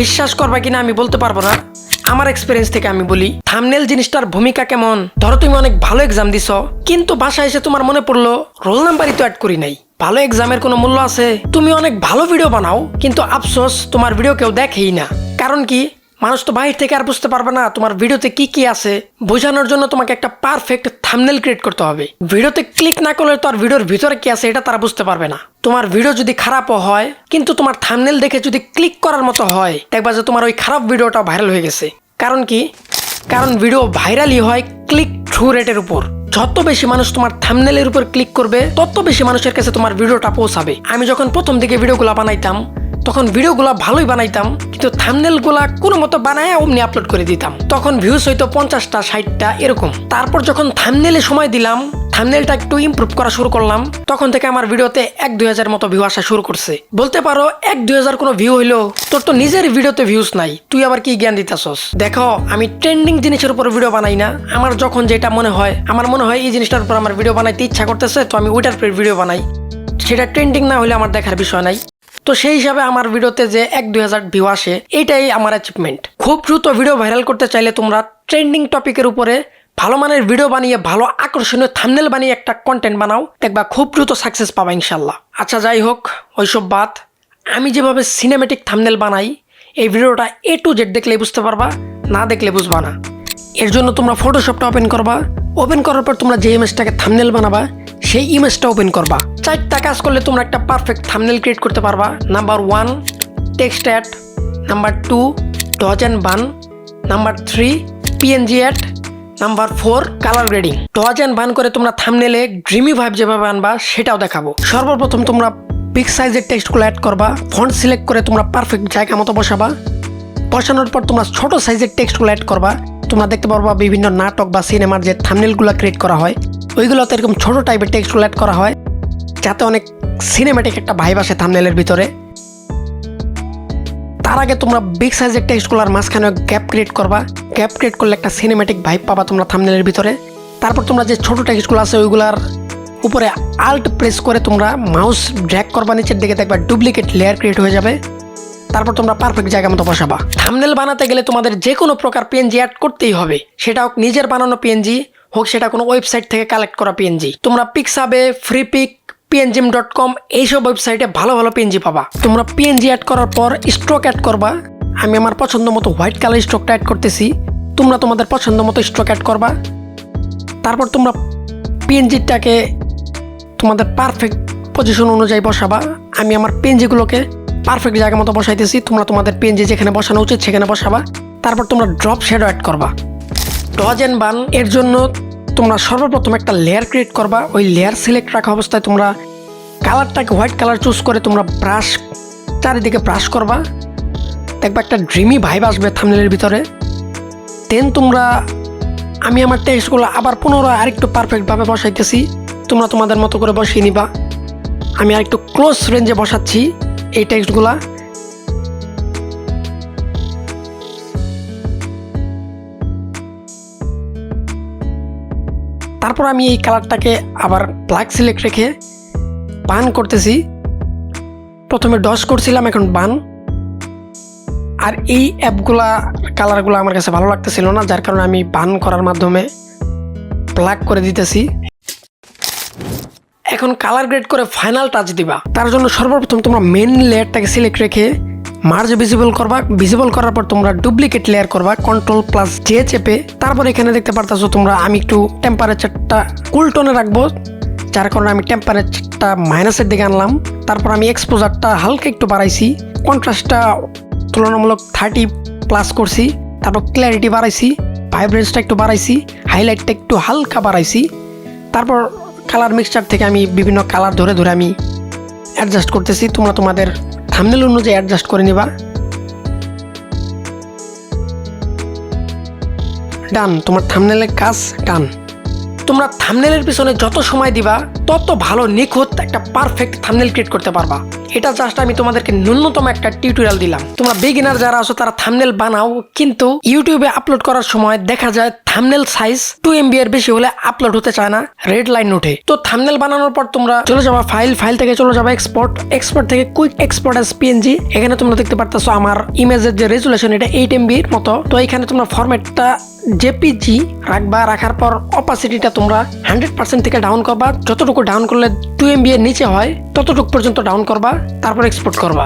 বিশ্বাস করবা কিনা আমি বলতে পারবো না, আমার এক্সপেরিয়েন্স থেকে আমি বলি থাম্বনেল জিনিসটার ভূমিকা কেমন। ধরো তুমি অনেক ভালো এক্সাম দিছো, কিন্তু বাসায় এসে তোমার মনে পড়লো রোল নাম্বারই তো অ্যাড করি নাই। ভালো এক্সামের কোনো মূল্য আছে? তুমি অনেক ভালো ভিডিও বানাও, কিন্তু আফসোস তোমার ভিডিও কেউ দেখেই না। কারণ কি? মানুষ তো বাইরে থেকে আর বুঝতে পারবে না তোমার ভিডিওতে কি কি আছে। বোঝানোর জন্য তোমাকে একটা পারফেক্ট থাম্বনেল ক্রিয়েট করতে হবে। ভিডিওতে ক্লিক না করলে তো আর ভিডিওর ভিতরে কি আছে এটা তারা বুঝতে পারবে না। তোমার ভিডিও যদি খারাপও হয়, কিন্তু তোমার থাম্বনেল দেখে যদি ক্লিক করার মতো হয়, দেখবা যে তোমার ওই খারাপ ভিডিওটা ভাইরাল হয়ে গেছে। কারণ কি? কারণ ভিডিও ভাইরালই হয় ক্লিক থ্রু রেটের উপর। যত বেশি মানুষ তোমার থাম্বনেলের উপর ক্লিক করবে, তত বেশি মানুষের কাছে তোমার ভিডিওটা পৌঁছাবে। আমি যখন প্রথম দিকে ভিডিওগুলো বানাইতাম, তখন ভিডিওগুলো ভালোই বানাইতাম, কিন্তু থাম্বনেলগুলা কোনো মতো বানায় অমনি আপলোড করে দিতাম। তখন ভিউজ হইতো 50টা 60টা এরকম। তারপর যখন থাম্বনেলে সময় দিলাম, থাম্বনেলটা একটু ইমপ্রুভ করা শুরু করলাম, তখন থেকে আমার ভিডিওতে 1-2 হাজার মতো ভিউ আসা শুরু করছে। বলতে পারো 1-2 হাজার কোনো ভিউ হইলো, তোর তো নিজের ভিডিওতে ভিউজ নাই, তুই আবার কি জ্ঞান দিতেছস? দেখো, আমি ট্রেন্ডিং জিনিসের উপর ভিডিও বানাই না। আমার যখন যেটা মনে হয়, আমার মনে হয় এই জিনিসটার উপর আমার ভিডিও বানাইতে ইচ্ছা করতেছে, তো আমি ওইটার উপর ভিডিও বানাই। সেটা ট্রেন্ডিং না হলে আমার দেখার বিষয় নাই। তো সেই হিসাবে আমার ভিডিওতে যে 1-2 হাজার ভিউ আসে, এটাই আমার অ্যাচিভমেন্ট। খুব দ্রুত ভিডিও ভাইরাল করতে চাইলে তোমরা ট্রেন্ডিং টপিকের উপরে ভালো মানের ভিডিও বানিয়ে, ভালো আকর্ষণীয় থাম্বনেল বানিয়ে একটা কন্টেন্ট বানাও, দেখবা খুব দ্রুত সাকসেস পাবা ইনশাল্লাহ। আচ্ছা, যাই হোক, ওইসব বাদ। আমি যেভাবে সিনেমেটিক থাম্বনেল বানাই, এই ভিডিওটা A to Z দেখলেই বুঝতে পারবা, না দেখলে বুঝবা না। এর জন্য তোমরা ফটোশপটা ওপেন করবা। ওপেন করার পর তোমরা যে ইমেজটাকে থাম্বনেল বানাবা, সেই ইমেজটা ওপেন করবা। 4টা কাজ করলে তোমরা একটা পারফেক্ট থাম্বনেল ক্রিয়েট করতে পারবা। Number 1 text add, number 2 dodge and burn, number 3 PNG add, number 4 colour grading. Dodge and burn করে তোমরা থাম্বনেলে ড্রিমি ভাইব যেভাবে আনবা সেটাও দেখাবো। সর্বপ্রথম তোমরা বিগ সাইজের টেক্সটগুলো অ্যাড করবা। ফন্ট সিলেক্ট করে তোমরা পারফেক্ট জায়গা মতো বসাবা। বসানোর পর তোমরা ছোট সাইজের টেক্সটগুলো অ্যাড করবা। তোমরা দেখতে পারবা বিভিন্ন নাটক বা সিনেমার যে থাম্বনেলগুলো ক্রিয়েট করা হয়, ওইগুলোতে এরকম ছোট টাইপের টেক্সটগুলো অ্যাড করা হয়, যাতে অনেক সিনেম্যাটিক একটা ভাইব আসে থাম্বনেলের ভিতরে। তার আগে তোমরা বিগ সাইজের টেক্সটগুলোর মাঝখানে গ্যাপ ক্রিয়েট করবা। গ্যাপ ক্রিয়েট করলে একটা সিনেম্যাটিক ভাইব পাবা তোমরা থাম্বনেলের ভিতরে। তারপর তোমরা যে ছোট টেক্সটগুলো আছে, ওইগুলার উপরে আল্ট প্রেস করে তোমরা মাউস ড্র্যাগ করবা নিচের দিকে, দেখবা ডুপ্লিকেট লেয়ার ক্রিয়েট হয়ে যাবে। তারপর তোমরা পারফেক্ট জায়গা মতো বসাবা। থাম্বনেল বানাতে গেলে তোমাদের যে কোনো প্রকার PNG অ্যাড করতেই হবে। সেটা হোক নিজের বানানো PNG, হোক সেটা কোনো ওয়েবসাইট থেকে কালেক্ট করা PNG। তোমরা পিক্সাবে, ফ্রিপিক, pngim.com এইসব ওয়েবসাইটে ভালো ভালো PNG পাবা। তোমরা PNG অ্যাড করার পর স্ট্রোক অ্যাড করবা। আমি আমার পছন্দ মতো হোয়াইট কালার স্ট্রোকটা অ্যাড করতেছি, তোমরা তোমাদের পছন্দ মতো স্ট্রোক অ্যাড করবা। তারপর তোমরা PNGটাকে তোমাদের পারফেক্ট পজিশন অনুযায়ী বসাবা। আমি আমার PNGগুলোকে পারফেক্ট জায়গা মতো বসাইতেছি, তোমরা তোমাদের PNG যেখানে বসানো উচিত সেখানে বসাবা। তারপর তোমরা ড্রপ শ্যাডো অ্যাড করবা। ডজ অ্যান্ড বান এর জন্য তোমরা সর্বপ্রথম একটা লেয়ার ক্রিয়েট করবা। ওই লেয়ার সিলেক্ট রাখা অবস্থায় তোমরা কালারটাকে হোয়াইট কালার চুজ করে তোমরা ব্রাশ চারিদিকে ব্রাশ করবা। দেখবা একটা ড্রিমি ভাইব আসবে থাম্বনেলের ভিতরে। দেন তোমরা, আমি আমার টেক্সটগুলো আবার পুনরায় আরেকটু পারফেক্টভাবে বসাইতেছি, তোমরা তোমাদের মতো করে বসিয়ে নিবা। আমি আরেকটু ক্লোজ রেঞ্জে বসাচ্ছি এই টেক্সটগুলা। তারপর আমি এই কালারটাকে আবার ব্ল্যাক সিলেক্ট রেখে বান করতেছি। প্রথমে ডস করছিলাম, এখন বান। আর এই অ্যাপগুলা কালারগুলো আমার কাছে ভালো লাগতেছিল না, যার কারণে আমি বান করার মাধ্যমে ব্ল্যাক করে দিতেছি। এখন কালার গ্রেড করে ফাইনাল টাচ দিবা। তার জন্য সর্বপ্রথম তোমরা মেন লেয়ারটাকে সিলেক্ট রেখে মার্জ ভিজিবল করবা। ভিজিবল করার পর তোমরা ডুপ্লিকেট লেয়ার করবা Ctrl+J চেপে। তারপর এখানে দেখতে পারতেছো তোমরা, আমি একটু টেম্পারেচারটা কুল টোনে রাখবো, যার কারণে আমি টেম্পারেচারটা মাইনাসের দিকে আনলাম। তারপর আমি এক্সপোজারটা হালকা একটু বাড়াইছি, কন্ট্রাস্টটা তুলনামূলক 30+ করছি। তারপর ক্ল্যারিটি বাড়াইছি, ভাইব্রেন্সটা একটু বাড়াইছি, হাইলাইটটা একটু হালকা বাড়াইছি। তারপর কালার মিক্সচার থেকে আমি বিভিন্ন কালার ধরে ধরে আমি অ্যাডজাস্ট করতেছি। তোমরা তোমাদের থাম্বনেল অনুযায়ী অ্যাডজাস্ট করে নিবা। ডান, তোমার থাম্বনেলের কাজ ডান। তোমরা থাম্বনেলের পিছনে যত সময় দিবা, তত ভালো নিখুঁত একটা পারফেক্ট থাম্বনেল ক্রিয়েট করতে পারবা। এটা জাস্ট আমি তোমাদেরকে ন্যূনতম একটা টিউটোরিয়াল দিলাম। তোমরা বিগিনার যারা আছো তারা থাম্বনেল বানাও, কিন্তু ইউটিউবে আপলোড করার সময় দেখা যায় থাম্বনেল সাইজ 2 MB এর বেশি হলে আপলোড হতে চায় না, রেড লাইন ওঠে। তো থাম্বনেল বানানোর পর তোমরা চলে যাবা ফাইল থেকে চলে যাবা এক্সপোর্ট থেকে কুইক এক্সপোর্ট অ্যাজ PNG। এখানে তোমরা দেখতে পারতেছো আমার ইমেজের যে রেজুলেশন এটা 8 MB এর মতো। তো এখানে তোমরা ফরম্যাটটা JPG রাখবা, রাখার পর অপাসিটিটা তোমরা 100% থেকে ডাউন করবা। যতটুকু ডাউন করলে 2 MB এর নিচে হয় ততটুকু পর্যন্ত ডাউন করবা, তারপর এক্সপোর্ট করবা।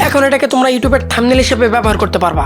এখন এটাকে তোমরা ইউটিউবের থাম্বনেল হিসেবে ব্যবহার করতে পারবা।